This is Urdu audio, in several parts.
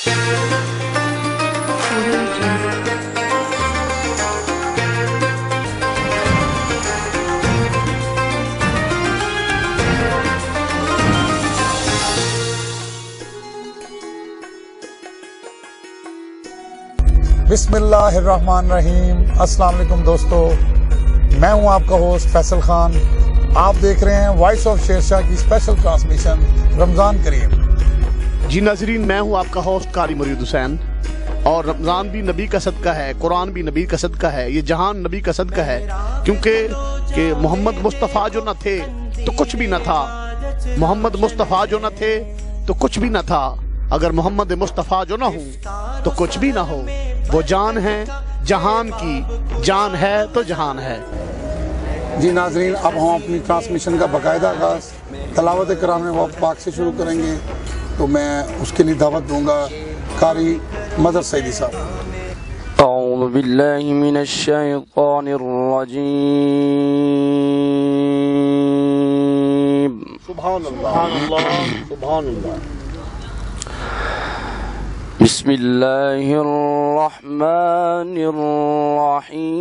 بسم اللہ الرحمن الرحیم۔ السلام علیکم دوستو، میں ہوں آپ کا ہوسٹ فیصل خان۔ آپ دیکھ رہے ہیں وائس آف شیر شاہ کی اسپیشل ٹرانسمیشن رمضان کریم۔ جی ناظرین، میں ہوں آپ کا ہوسٹ قاری مرید حسین، اور رمضان بھی نبی کا صدقہ ہے، قرآن بھی نبی کا صدقہ ہے، یہ جہان نبی کا صدقہ ہے، کیونکہ کہ محمد مصطفیٰ جو نہ تھے تو کچھ بھی نہ تھا، محمد مصطفیٰ جو نہ تھے تو کچھ بھی نہ تھا، اگر محمد مصطفیٰ جو نہ ہوں تو کچھ بھی نہ ہو، وہ جان ہے جہان کی، جان ہے تو جہان ہے۔ جی ناظرین، اب ہم اپنی ٹرانسمیشن کا باقاعدہ آغاز تلاوت کلام پاک سے شروع کریں گے، تو میں اس کے لیے دعوت دوں گا قاری مظہر سعیدی صاحب۔ اعوذ باللہ من الشیطان الرجیم، سبحان اللہ سبحان اللہ۔ بسم اللہ الرحمن الرحیم،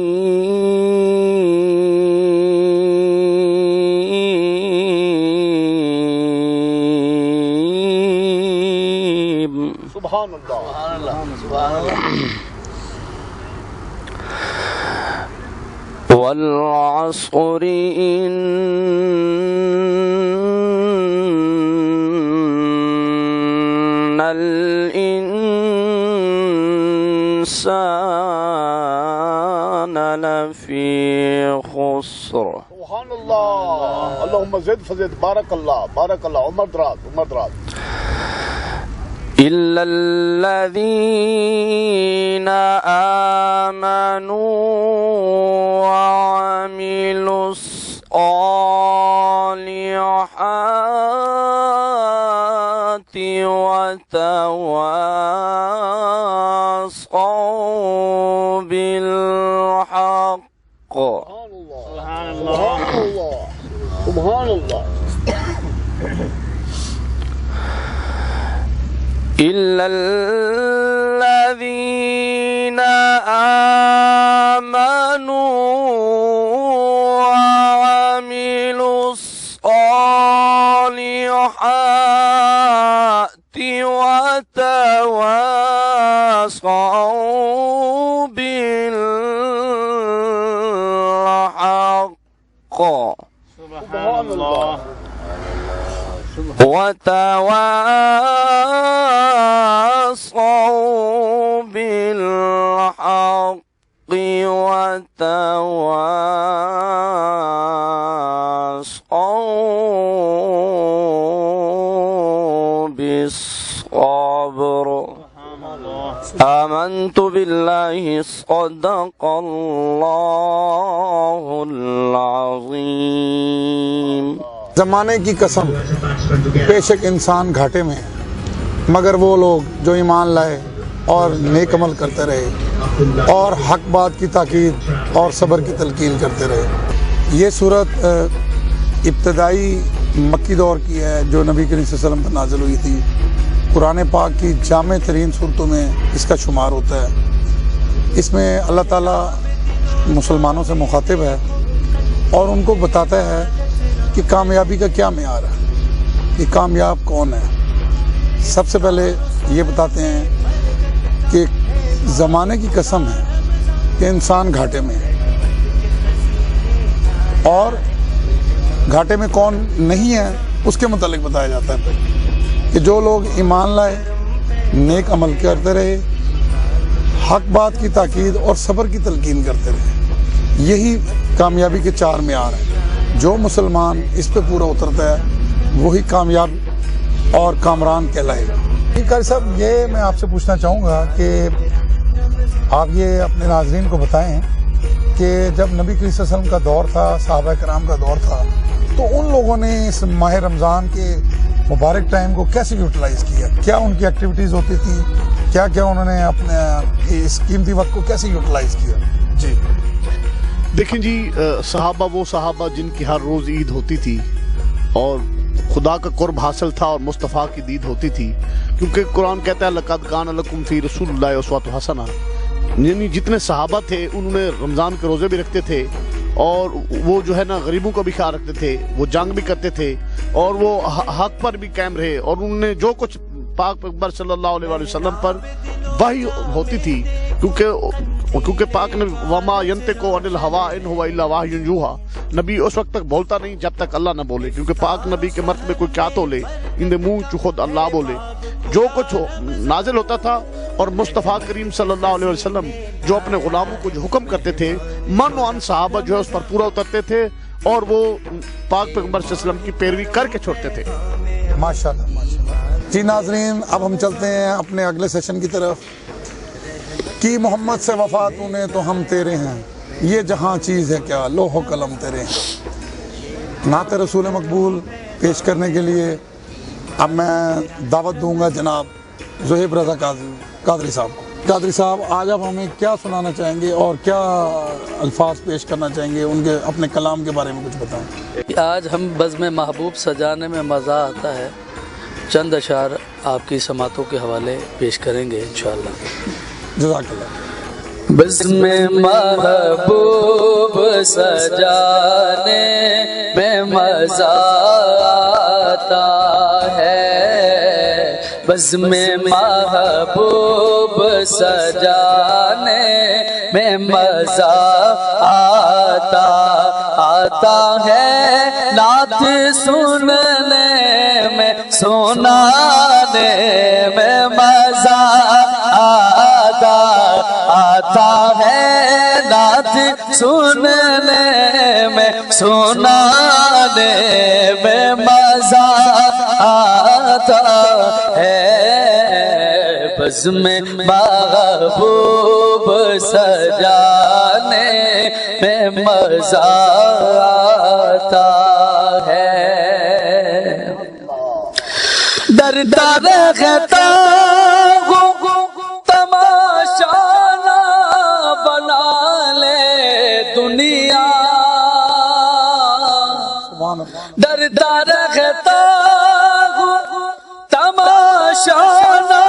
سبحان اللہ سبحان اللہ۔ والعصر ان الانسان لفی خسر۔ سبحان اللہ، اللہم زد فزد، بارک اللہ، عمر دراز۔ إلا الذين آمنوا وعملوا الصالحات وتواصوا بالحق۔ سبحان اللہ سبحان اللہ۔ إلا الذين آمنوا وعملوا الصالحات وتواصوا بالحق سبحان اللہ وتواصوا بالحق وتواصوا بالصبر۔ آمنت باللہ، صدق اللہ العظیم۔ زمانے کی قسم، بے شک انسان گھاٹے میں ہے، مگر وہ لوگ جو ایمان لائے اور نیک عمل کرتے رہے اور حق بات کی تاکید اور صبر کی تلقین کرتے رہے۔ یہ صورت ابتدائی مکی دور کی ہے، جو نبی کریم صلی اللہ علیہ وسلم پر نازل ہوئی تھی۔ قرآن پاک کی جامع ترین صورتوں میں اس کا شمار ہوتا ہے۔ اس میں اللہ تعالیٰ مسلمانوں سے مخاطب ہے اور ان کو بتاتا ہے کہ کامیابی کا کیا معیار ہے، کہ کامیاب کون ہے۔ سب سے پہلے یہ بتاتے ہیں کہ زمانے کی قسم ہے کہ انسان گھاٹے میں ہے، اور گھاٹے میں کون نہیں ہے اس کے متعلق بتایا جاتا ہے کہ جو لوگ ایمان لائے، نیک عمل کرتے رہے، حق بات کی تاکید اور صبر کی تلقین کرتے رہے، یہی کامیابی کے چار معیار ہیں۔ جو مسلمان اس پہ پورا اترتا ہے وہی کامیاب اور کامران کہلائے گا۔ قاری صاحب، یہ میں آپ سے پوچھنا چاہوں گا کہ آپ یہ اپنے ناظرین کو بتائیں کہ جب نبی کریم صلی اللہ علیہ وسلم کا دور تھا، صحابہ کرام کا دور تھا، تو ان لوگوں نے اس ماہ رمضان کے مبارک ٹائم کو کیسے یوٹیلائز کیا؟ کیا ان کی ایکٹیویٹیز ہوتی تھی؟ کیا انہوں نے اپنے اس قیمتی وقت کو کیسے یوٹیلائز کیا؟ جی دیکھیں جی، صحابہ وہ صحابہ جن کی ہر روز عید ہوتی تھی، اور خدا کا قرب حاصل تھا اور مصطفیٰ کی دید ہوتی تھی، کیونکہ قرآن کہتا ہے لَقَدْ كَانَ لَكُمْ فِي رَسُولِ اللَّهِ أُسْوَةٌ حَسَنَةٌ، یعنی جتنے صحابہ تھے انہوں نے رمضان کے روزے بھی رکھتے تھے، اور وہ جو ہے نا غریبوں کا بھی خیال رکھتے تھے، وہ جنگ بھی کرتے تھے، اور وہ حق پر بھی قائم رہے، اور انہوں نے جو کچھ پاک پیغمبر صلی اللہ علیہ وآلہ وسلم پر وحی ہوتی تھی، کیونکہ پاک نے وما ینطق عن الہویٰ ان ہوا الا وحی یوحیٰ، نبی اس وقت تک بولتا نہیں جب تک اللہ نہ بولے، کیونکہ پاک نبی کے مرتبے کوئی کیا تو لے، ان دے منہ چو خود اللہ بولے، جو کچھ نازل ہوتا تھا، اور مصطفیٰ کریم صلی اللہ علیہ وسلم جو اپنے غلاموں کو جو حکم کرتے تھے، من و ان صحابہ جو ہے اس پر پورا اترتے تھے، اور وہ پاک پیغمبر صلی اللہ علیہ وسلم کی پیروی کر کے چھوڑتے تھے۔ ماشاءاللہ ماشاءاللہ۔ جی ناظرین، اب ہم چلتے ہیں اپنے اگلے سیشن کی طرف۔ کی محمد سے وفا تو نے تو ہم تیرے ہیں، یہ جہاں چیز ہے کیا لوح و قلم تیرے ہیں۔ نعت رسول مقبول پیش کرنے کے لیے اب میں دعوت دوں گا جناب زہیب رضا قادری صاحب کو۔ قادری صاحب، آج آپ ہمیں کیا سنانا چاہیں گے اور کیا الفاظ پیش کرنا چاہیں گے، ان کے اپنے کلام کے بارے میں کچھ بتائیں۔ آج ہم بزم محبوب سجانے میں مزہ آتا ہے، چند اشعار آپ کی سماعتوں کے حوالے پیش کریں گے انشاءاللہ۔ جزاک اللہ۔ بزم محبوب سجانے میں مزہ آتا ہے، بزم محبوب سجانے میں مزہ آتا ہے، نعت سننے میں سنانے میں مزہ آتا ہے، نعت سننے میں سنانے میں مزہ آتا ہے، بزم محبوب سجانے میں مزہ آتا ہے۔ در در رہتا ہوں تماشا نہ بنا لے دنیا، در در رہتا ہوں تماشا نہ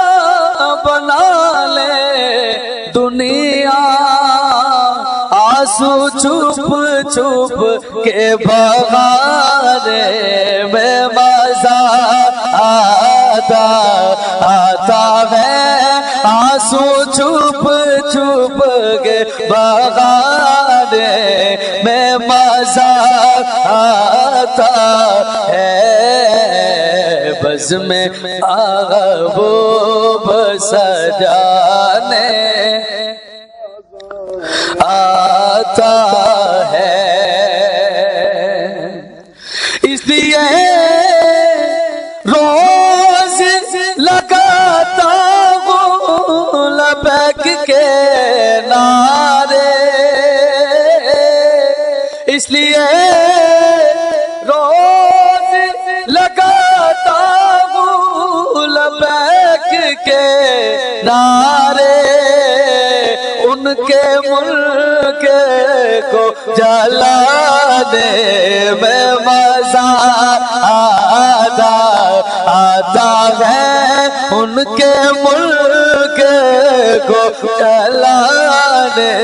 بنا لے دنیا، آنسو چھپ چھپ کے بہانے میں مزہ آتا ہے، آنسو چھپ چھپ کے بہانے میں مزہ آتا ہے، بزم محبوب سجانے آتا ہے، اس لیے روز لگاتا ہوں لبیک کے نعرے، اس لیے روز لگاتا ہوں لبیک کے نعرے، ان کے ملک کو جلانے میں مزہ آتا ہے، ان کے ملک کو جلانے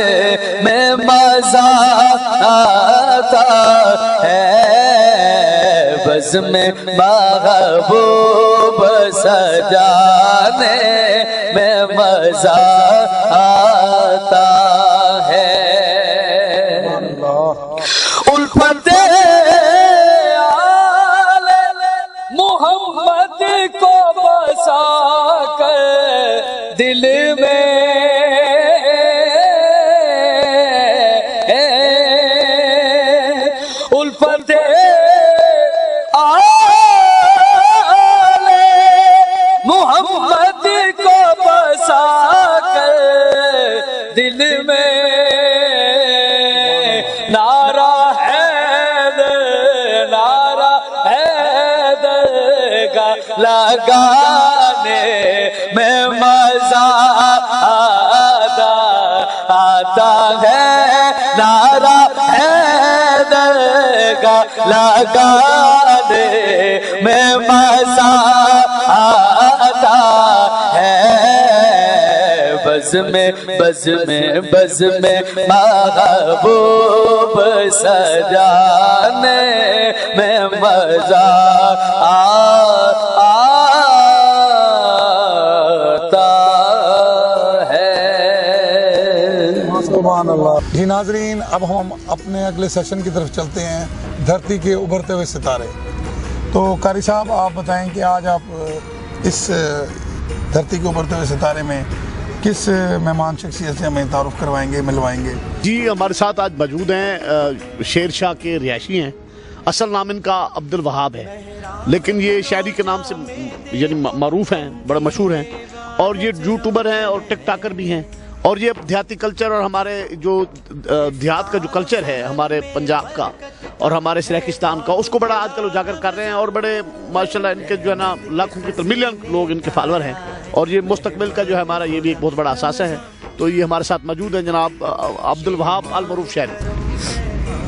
میں مزہ آتا ہے، بزم محبوب سجانے میں مزہ آتا ہے۔ الفت آل محمد کو بسا کر دل میں، الفت آل محمد کو بسا کر دل میں، نعرہ حیدر نعرہ حیدر کا لگانے میں مزہ آتا ہے، نعرہ حیدر کا لگانے میں مزہ آتا ہے بز میں محبوب سجانے میں مزہ آتا ہے۔ سبحان اللہ۔ جی ناظرین، اب ہم اپنے اگلے سیشن کی طرف چلتے ہیں، دھرتی کے ابھرتے ہوئے ستارے۔ تو قاری صاحب آپ بتائیں کہ آج آپ اس دھرتی کے ابھرتے ہوئے ستارے میں کس مہمان شخصیت سے ہمیں تعارف کروائیں گے، ملوائیں گے؟ جی ہمارے ساتھ آج موجود ہیں شیر شاہ کے رہائشی ہیں۔ اصل نام ان کا عبد الوہاب ہے، لیکن یہ شاعری کے نام سے یعنی معروف ہیں، بڑے مشہور ہیں، اور یہ یوٹیوبر ہیں اور ٹک ٹاکر بھی ہیں، اور یہ دیہاتی کلچر اور ہمارے جو دیہات کا جو کلچر ہے ہمارے پنجاب کا اور ہمارے سریکستان کا، اس کو بڑا آج کل اجاگر کر رہے ہیں، اور بڑے ماشاءاللہ ان کے جو ہے نا لاکھوں کی ملین لوگ ان کے فالوور ہیں، اور یہ مستقبل کا جو ہے ہمارا یہ بھی ایک بہت بڑا اثاثہ ہے۔ تو یہ ہمارے ساتھ موجود ہیں جناب عبد الوہاب المعروف شاعر۔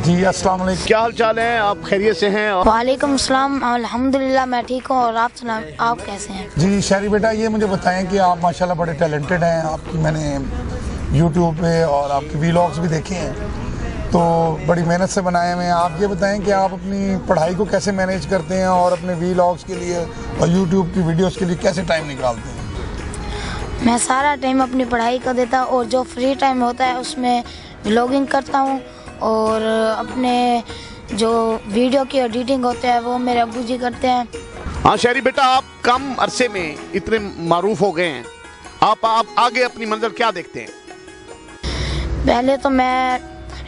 جی السلام علیکم، کیا حال چال ہے؟ آپ خیریت سے ہیں؟ وعلیکم السلام، الحمدللہ میں ٹھیک ہوں، اور آپ سنائیں آپ کیسے ہیں؟ جی شہری بیٹا، یہ مجھے بتائیں کہ آپ ماشاءاللہ بڑے ٹیلنٹڈ ہیں، آپ کی میں نے یوٹیوب پہ اور آپ کے ویلاگز بھی دیکھے ہیں، تو بڑی محنت سے بنائے ہوئے ہیں۔ آپ یہ بتائیں کہ آپ اپنی پڑھائی کو کیسے مینیج کرتے ہیں اور اپنے ویلاگز کے لیے اور یوٹیوب کی ویڈیوز کے لیے کیسے ٹائم نکالتے ہیں؟ میں سارا ٹائم اپنی پڑھائی کو دیتا ہوں، اور جو فری ٹائم ہوتا ہے اس میں ولاگنگ کرتا ہوں، اور اپنے جو ویڈیو کی ایڈیٹنگ ہوتا ہے وہ میرے ابو جی کرتے ہیں۔ ہاں شہری بیٹا، آپ کم عرصے میں اتنے معروف ہو گئے ہیں، آپ آگے اپنی منزل کیا دیکھتے ہیں؟ پہلے تو میں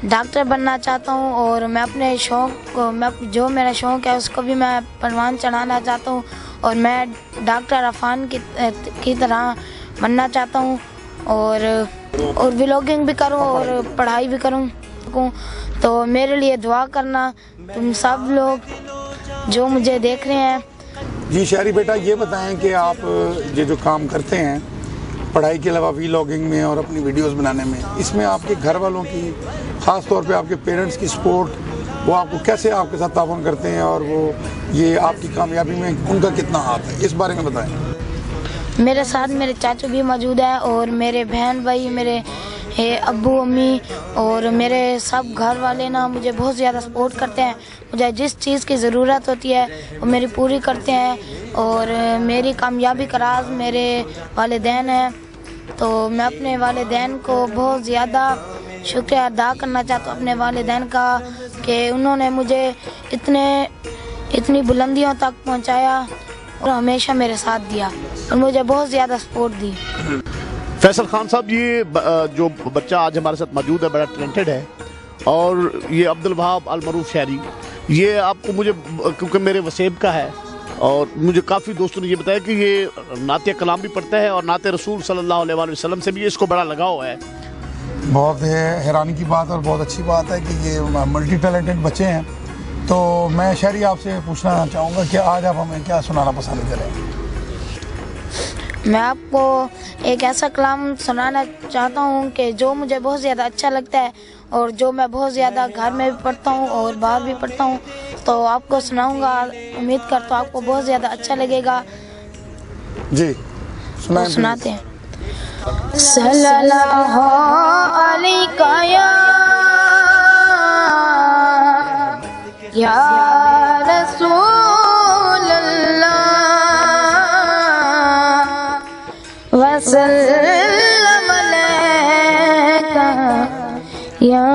ڈاکٹر بننا چاہتا ہوں، اور میں اپنے شوق کو جو میرا شوق ہے اس کو بھی میں پروان چڑھانا چاہتا ہوں، اور میں ڈاکٹر عفان کی طرح بننا چاہتا ہوں، اور ولاگنگ بھی کروں اور پڑھائی بھی کروں۔ تو میرے لیے دعا کرنا تم سب لوگ جو مجھے دیکھ رہے ہیں۔ جی شہری بیٹا، یہ بتائیں کہ آپ یہ جو کام کرتے ہیں پڑھائی کے علاوہ ویلاگنگ میں اور اپنی ویڈیوز بنانے میں، اس میں آپ کے گھر والوں کی، خاص طور پہ آپ کے پیرنٹس کی سپورٹ، وہ آپ کو کیسے آپ کے ساتھ تعاون کرتے ہیں، اور وہ یہ آپ کی کامیابی میں ان کا کتنا ہاتھ ہے، اس بارے میں بتائیں۔ میرے ساتھ میرے چاچو بھی موجود ہیں، اور میرے بہن بھائی، میرے ابو امی اور میرے سب گھر والے نا مجھے بہت زیادہ سپورٹ کرتے ہیں۔ مجھے جس چیز کی ضرورت ہوتی ہے وہ میری پوری کرتے ہیں، اور میری کامیابی کا راز میرے والدین ہیں۔ تو میں اپنے والدین کو بہت زیادہ شکریہ ادا کرنا چاہتا ہوں اپنے والدین کا، کہ انہوں نے مجھے اتنی بلندیوں تک پہنچایا اور ہمیشہ میرے ساتھ دیا اور مجھے بہت زیادہ سپورٹ دی۔ فیصل خان صاحب، یہ جو بچہ آج ہمارے ساتھ موجود ہے بڑا ٹیلنٹڈ ہے، اور یہ عبد الوہاب المعروف شاعری، یہ آپ کو مجھے کیونکہ میرے وسیب کا ہے، اور مجھے کافی دوستوں نے یہ بتایا کہ یہ نعت کلام بھی پڑھتا ہے، اور نعت رسول صلی اللہ علیہ وآلہ وسلم سے بھی اس کو بڑا لگاؤ ہے۔ بہت حیرانی کی بات اور بہت اچھی بات ہے کہ یہ ملٹی ٹیلنٹڈ بچے ہیں۔ تو میں شہری آپ سے پوچھنا چاہوں گا کہ آج آپ ہمیں کیا سنانا پسند کریں؟ میں آپ کو ایک ایسا کلام سنانا چاہتا ہوں کہ جو مجھے بہت زیادہ اچھا لگتا ہے، اور جو میں بہت زیادہ گھر میں بھی پڑھتا ہوں اور باہر بھی پڑھتا ہوں، تو آپ کو سناؤں گا، امید کرتا ہوں آپ کو بہت زیادہ اچھا لگے گا۔ جی سناتے ہیں۔ صلی اللہ علیہ یا رسول اللہ وسلم علیکہ یا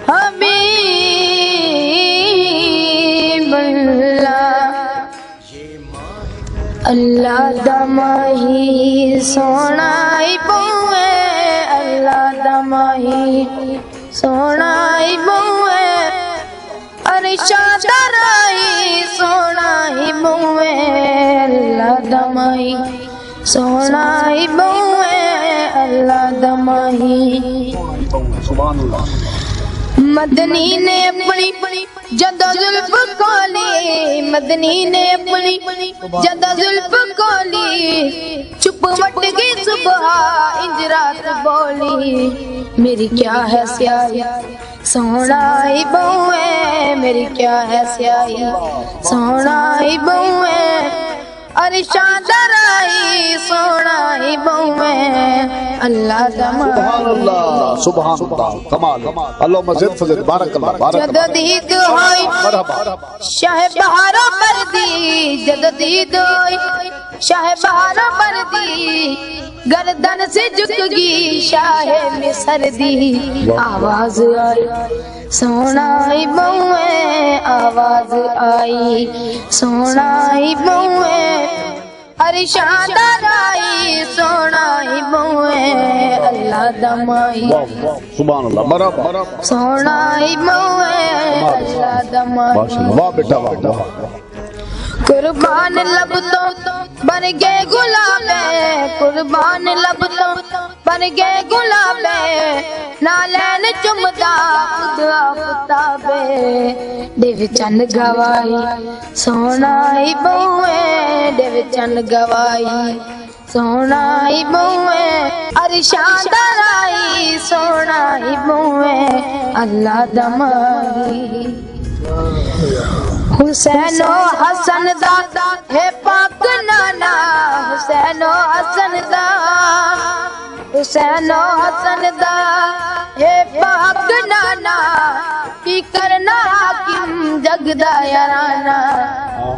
حبیب اللہ۔ اللہ دماہی سونائی بوئے، اللہ دماہی سونائی بوئے، ارشاد رائی سونائی بوئے، اللہ دماہی سونائی بوئے، اللہ دماہی۔ مدنی نے اپنی جدہ زلف کھولی، مدنی نے اپنی جدہ زلف کھولی، چپ مٹ گئی صبح انج رات بولی، میری کیا ہے سیاہی سونائی بہویں میری کیا ہے سیاہی سونائی بہویں عرشاں درائی سونائی بہویں اللہ دمائی سبحان اللہ کمال اللہ مزید فضل بارک اللہ بارک اللہ جدید ہوئی مرحبا شاہ بہاروں پر دی جدید ہوئی شاہ بہاروں پر دی گردن سے جھک گی شاہ مصر دی آواز آئی سونائی بہویں آواز آئی سونائی بہویں عرشاں درائی سونائی بہویں اللہ دمائی سبحان اللہ مرحبا سونائی بہویں اللہ دمائی ماشاءاللہ واہ بیٹا واہ قربان لب تو بن گئے گلاب قربان لب تو بن گئے گلاب نالین چمدا خود آفتاب دیو چند گوائی سونائی بہویں دیو چند گوائی سونائی بہویں عرشاں درائی سونائی بہویں اللہ دمائی حسین و حسن دا ہے پاک نانا حسین و حسن دا حسین و حسن دا ہے پاک نانا کی کرنا حاکم جگ دا یارانا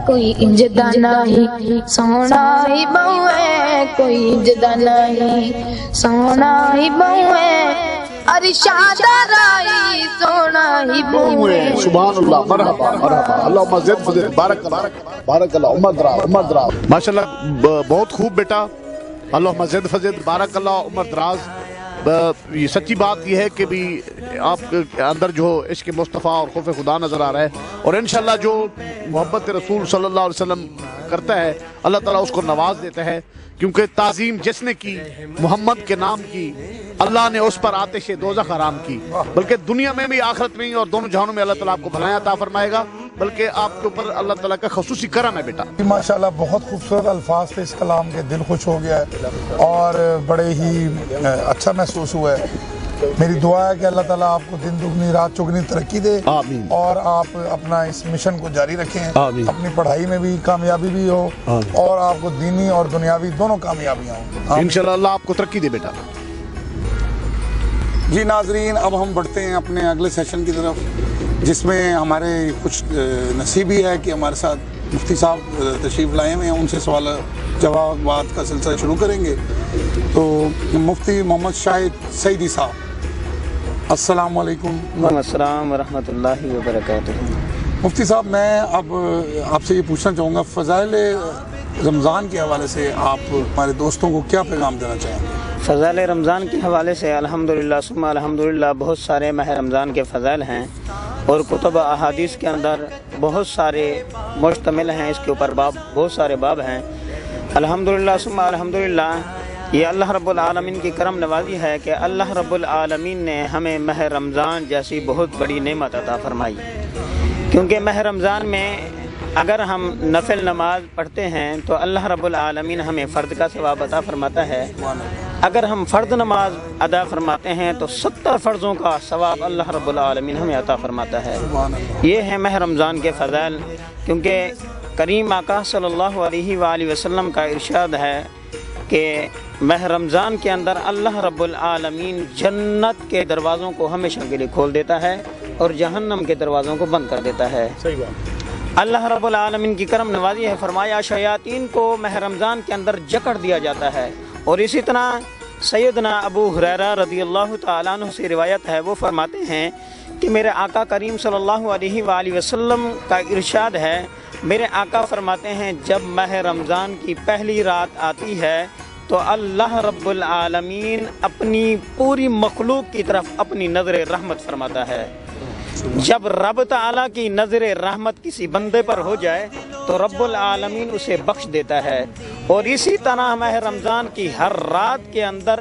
کوئی انجدہ نہیں سونائی بہویں کوئی انجدہ نہیں سونائی بہویں عرشاں درائی سونائی بہویں سبحان اللہ مرحبا مرحبا اللہ مزید فضل بارک اللہ بارک اللہ عمر دراز ماشاءاللہ بہت خوب بیٹا اللہ مزید فضل بارک اللہ عمر دراز یہ سچی بات یہ ہے کہ بھی آپ کے اندر جو عشق مصطفیٰ اور خوف خدا نظر آ رہا ہے اور انشاءاللہ جو محبت رسول صلی اللہ علیہ وسلم کرتا ہے اللہ تعالیٰ اس کو نواز دیتا ہے کیونکہ تعظیم جس نے کی محمد کے نام کی اللہ نے اس پر آتش دوزخ حرام کی بلکہ دنیا میں بھی آخرت میں اور دونوں جہانوں میں اللہ تعالیٰ آپ کو بھلائیں عطا فرمائے گا بلکہ آپ کے اوپر اللہ تعالیٰ کا خصوصی کرم ہے بیٹا ماشاءاللہ بہت خوبصورت الفاظ تھے اس کلام کے دل خوش ہو گیا ہے اور بڑے ہی اچھا محسوس ہوا ہے میری دعا ہے کہ اللہ تعالیٰ آپ کو دن دگنی رات چگنی ترقی دے آمین اور آپ اپنا اس مشن کو جاری رکھیں آمین اپنی پڑھائی میں بھی کامیابی بھی ہو اور آپ کو دینی اور دنیاوی دونوں کامیابیاں ہوں انشاءاللہ اللہ آپ کو ترقی دے بیٹا جی ناظرین اب ہم بڑھتے ہیں اپنے اگلے سیشن کی طرف جس میں ہمارے کچھ نصیبی ہے کہ ہمارے ساتھ مفتی صاحب تشریف لائے ہوئے ہیں ان سے سوال جوابات کا سلسلہ شروع کریں گے تو مفتی محمد شاہد سعیدی صاحب السلام علیکم وعلیکم السلام ورحمۃ اللہ وبرکاتہ مفتی صاحب میں اب آپ سے یہ پوچھنا چاہوں گا فضائل رمضان کے حوالے سے آپ ہمارے دوستوں کو کیا پیغام دینا چاہیں گے فضائل رمضان کے حوالے سے الحمدللہ ثم الحمدللہ بہت سارے ماہ رمضان کے فضائل ہیں اور کتب احادیث کے اندر بہت سارے مشتمل ہیں اس کے اوپر بہت سارے باب ہیں الحمدللہ ثم الحمدللہ یہ اللہ رب العالمین کی کرم نوازی ہے کہ اللہ رب العالمین نے ہمیں ماہ رمضان جیسی بہت بڑی نعمت عطا فرمائی کیونکہ ماہ رمضان میں اگر ہم نفل نماز پڑھتے ہیں تو اللہ رب العالمین ہمیں فرض کا ثواب عطا فرماتا ہے اگر ہم فرض نماز ادا فرماتے ہیں تو 70 فرضوں کا ثواب اللہ رب العالمین ہمیں عطا فرماتا ہے یہ ہے ماہ رمضان کے فضائل کیونکہ کریم آقا صلی اللہ علیہ وآلہ وسلم کا ارشاد ہے کہ ماہ رمضان کے اندر اللہ رب العالمین جنت کے دروازوں کو ہمیشہ کے لیے کھول دیتا ہے اور جہنم کے دروازوں کو بند کر دیتا ہے صحیح بات اللہ رب العالمین کی کرم نوازی ہے فرمایا شیاطین کو ماہ رمضان کے اندر جکڑ دیا جاتا ہے اور اسی طرح سیدنا ابو ہریرہ رضی اللہ تعالیٰ عنہ سے روایت ہے وہ فرماتے ہیں کہ میرے آقا کریم صلی اللہ علیہ وآلہ وسلم کا ارشاد ہے میرے آقا فرماتے ہیں جب ماہ رمضان کی پہلی رات آتی ہے تو اللہ رب العالمین اپنی پوری مخلوق کی طرف اپنی نظر رحمت فرماتا ہے جب رب تعالیٰ کی نظر رحمت کسی بندے پر ہو جائے تو رب العالمین اسے بخش دیتا ہے اور اسی طرح ماہ رمضان کی ہر رات کے اندر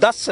10